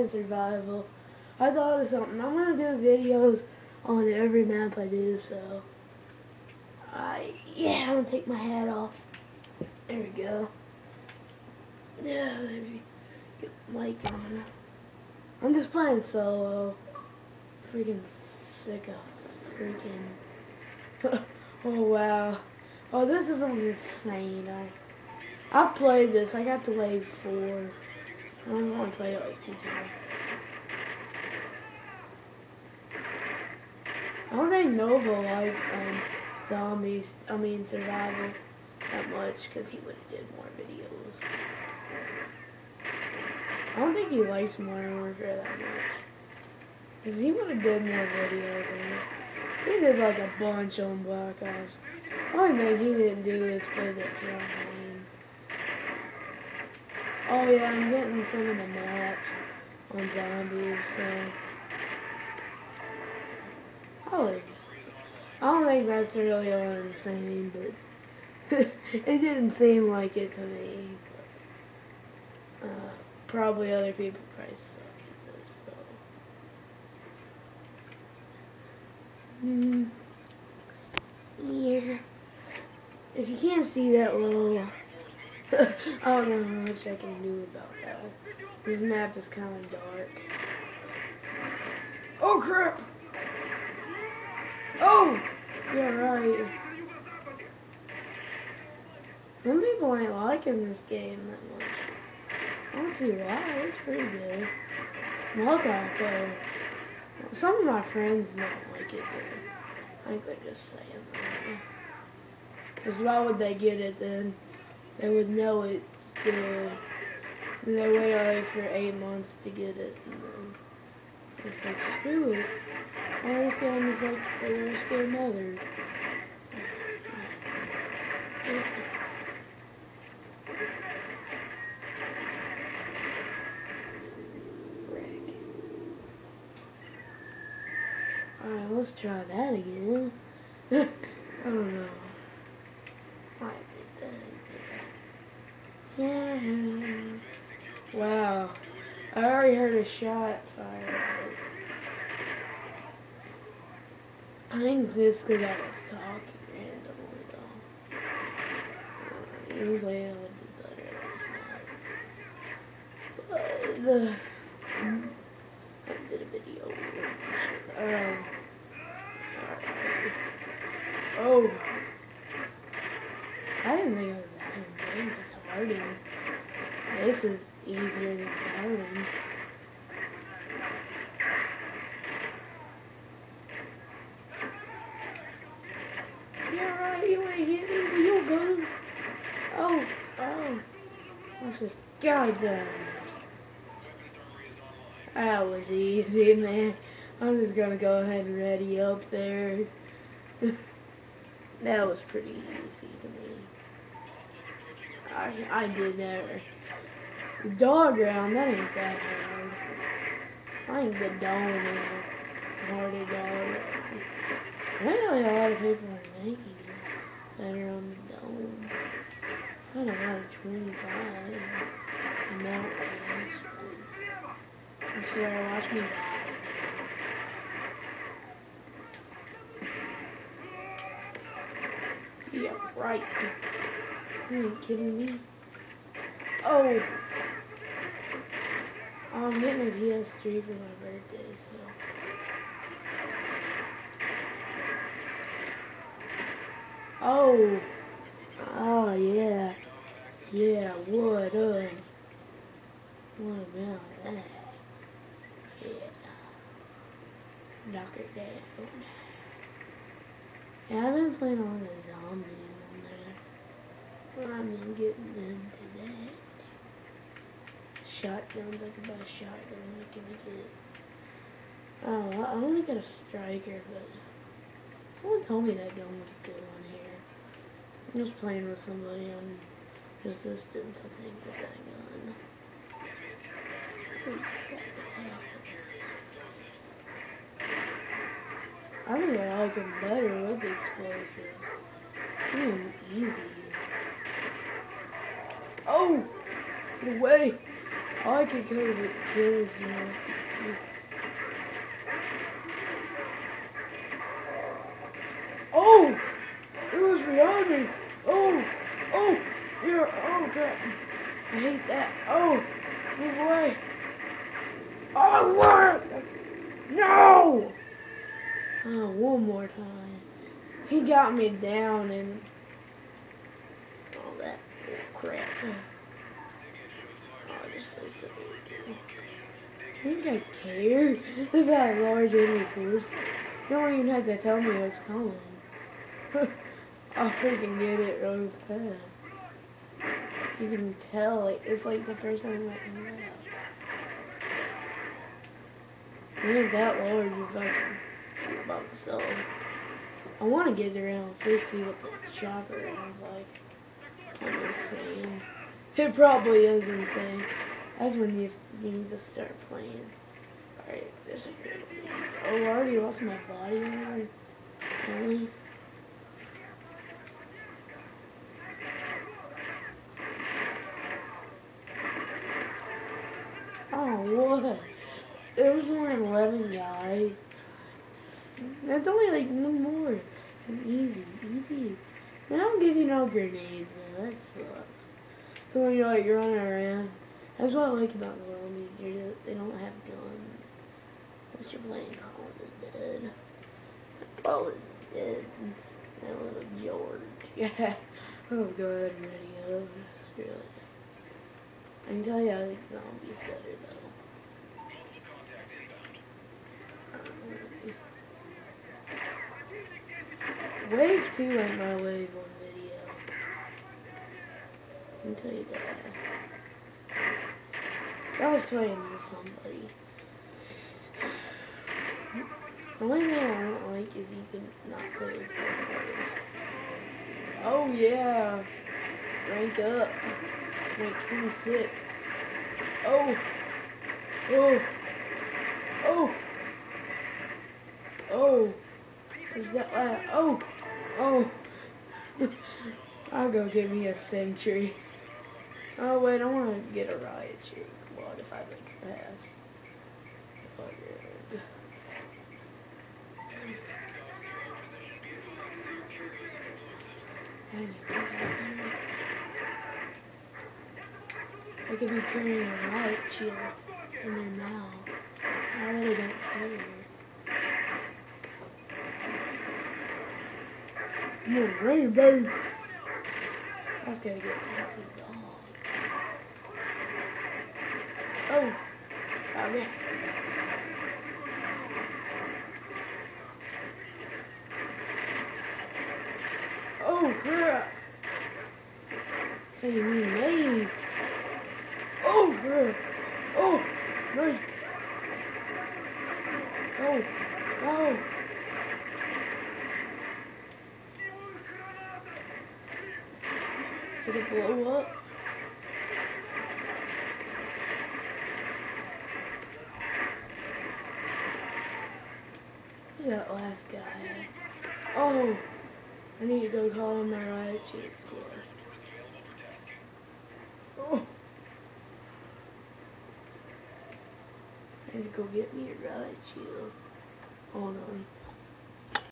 survival. I thought of something. I'm gonna do videos on every map I do, so I'm gonna take my hat off. There we go. Yeah, let me get the mic on. I'm just playing solo. Freaking sick of freaking oh wow. Oh, this is insane. I've played this. I got to wave 4. I don't want to play it like 2 times. I don't think Nova likes survival that much, because he would have did more videos. I don't think he likes Modern Warfare that much, because he would have did more videos. He did like a bunch on Black Ops. The only thing he didn't do is play the campaign. Oh yeah, I'm getting some of the maps on zombies, so I don't think that's really all I'm saying, but it didn't seem like it to me. But, probably other people probably suck at this, so. Yeah. If you can't see that well, I don't know how much I can do about that. This map is kind of dark. Oh crap! Oh! Yeah, right. Some people ain't liking this game that much. I don't see why. It's pretty good. Multiplayer. Some of my friends don't like it, but I think they're just saying that. Because why would they get it then? They would know it's good. They wait like for 8 months to get it, and then it's like, screw it. Oh, this game is like the worst game ever. Alright, let's try that again. I don't know. Yeah. Wow. I already heard a shot fired. I think this because I was talking randomly though. Usually I would do better last night. But I did a video. Oh. I didn't think it was that insane because Harding. This is easier than Harding. You're right, you ain't hit me, but you'll go. Oh. Let's just guide them. That was easy, man. I'm just gonna go ahead and ready up there. That was pretty easy to me. I did that. The dog round, that ain't that hard. I think the dome is a harder dog. Apparently a lot of people are making it better on the dome. I had a lot of 25s in that range. So watch me die. Yeah, right. You ain't kidding me. Oh! I'm getting a PS3 for my birthday, so. Oh! Oh, yeah. Yeah, what up? What about that? Yeah. Knock it down. Yeah, I've been playing all the zombies on there. I've been getting them today. Shotguns, I could buy a shotgun. I can get. Oh, I only got a striker, but someone told me that gun was good on here. I'm just playing with somebody on Resistance, I think, with that gun. I think I like them better with the explosives. Easy. Oh! Get away! like it because it kills me. Oh! It was behind me! Oh! Oh! You're, oh crap! I hate that. Oh! Move away! Oh, what? No! Oh, one more time. He got me down and all that crap. Oh, this place is so I think I care about large enemy force. You don't even have to tell me what's coming. I'll freaking get it really fast. You can tell, like, it's like the first time I went in that. I think that large if I can shoot by myself. I want to get around 60 with the chopper rounds, like, kind of insane. It probably is insane. That's when you need to start playing. Alright, this is good. Oh, I already lost my body already. Really? Oh, what? There was only 11 guys. That's only like one more. Easy, easy. They don't give you no grenades, though. That sucks. So when you're like running around, that's what I like about the zombies. They don't have guns. Unless you're playing Call of the Dead. Call of the Dead. That little George. Yeah. Oh, good radio. Really. I can tell you I think zombies better, though. Wave 2 ain't my wave 1 video. I can tell you that. I was playing with somebody. The only thing I don't like is you can not play with players. Oh yeah. Rank up. Rank 26. Oh. Oh. Oh. Oh. Where's that last? Oh. Oh. I'll go get me a sentry. Oh wait, I want to get a riot shield squad if I make it pass. Oh, good. I could be carrying a riot shield in their mouth. I really don't care. More rainbow. I was gonna get past the dog. Oh, okay. Oh crap! So you need me? Oh crap! Oh, nice. Oh, oh. Did it blow up? Look at that last guy. Oh, I need to go call him my riot shield squad. Oh. I need to go get me a riot shield. Hold on.